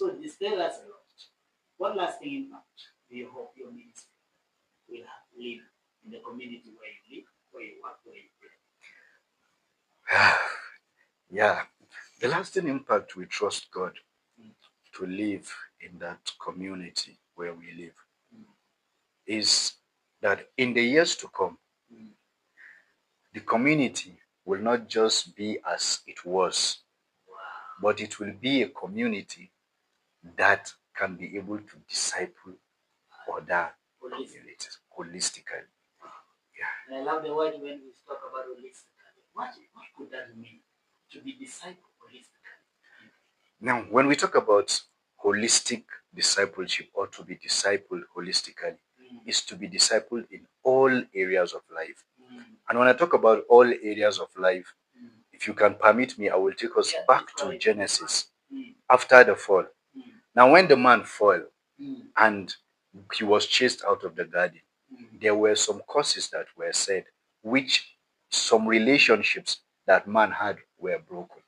So this tells us a lot. What lasting impact do you hope your ministry will leave in the community where you live, where you work, where you play? Yeah, the lasting impact we trust God to live in that community where we live is that in the years to come, the community will not just be as it was, but it will be a community that can be able to disciple other communities holistically. Yeah. And I love the word when we talk about holistically. What could that mean? To be discipled holistically. Now, when we talk about holistic discipleship or to be discipled holistically, is to be discipled in all areas of life. And when I talk about all areas of life, if you can permit me, I will take us back to Genesis after the fall. Now, when the man fell and he was chased out of the garden, there were some curses that were said, which some relationships that man had were broken.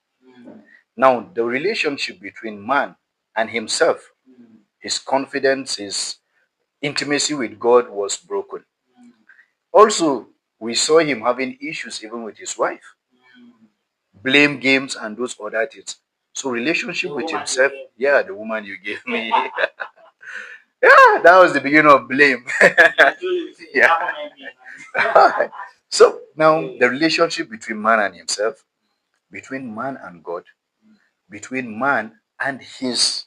Now, the relationship between man and himself, his confidence, his intimacy with God was broken. Also, we saw him having issues even with his wife, blame games, and those other things. So, relationship with himself, yeah, the woman you gave me, yeah, that was the beginning of blame. Yeah. So, now the relationship between man and himself, between man and God, between man and his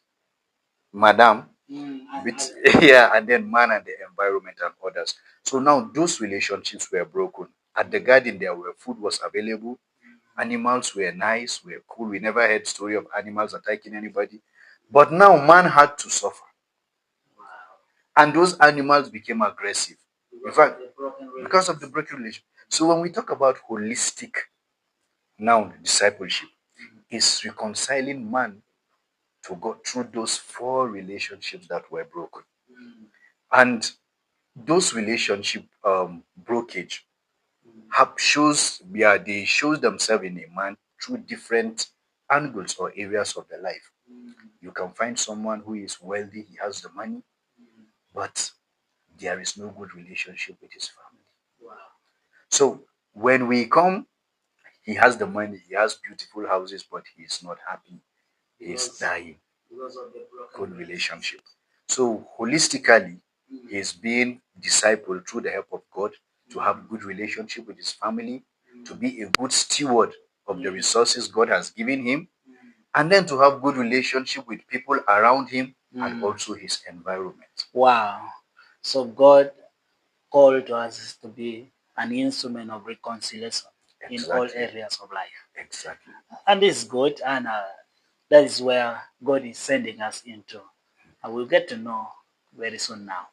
madam, yeah, and then man and the environment and others. So now those relationships were broken. At the garden, there were food was available. Animals were nice, were cool. We never heard story of animals attacking anybody. But now man had to suffer. And those animals became aggressive. In fact, because of the broken relationship. So when we talk about holistic now discipleship, is reconciling man to go through those four relationships that were broken. And those relationship brokerage they shows themselves in a man through different angles or areas of the life. You can find someone who is wealthy, he has the money, but there is no good relationship with his family. So when we come, he has the money, he has beautiful houses, but he is not happy. He is dying. Good relationship. So holistically, he is being discipled through the help of God to have good relationship with his family, to be a good steward of the resources God has given him, and then to have good relationship with people around him and also his environment. Wow. So God called us to be an instrument of reconciliation in all areas of life. Exactly. And this is good, and that is where God is sending us into. And we'll get to know very soon now.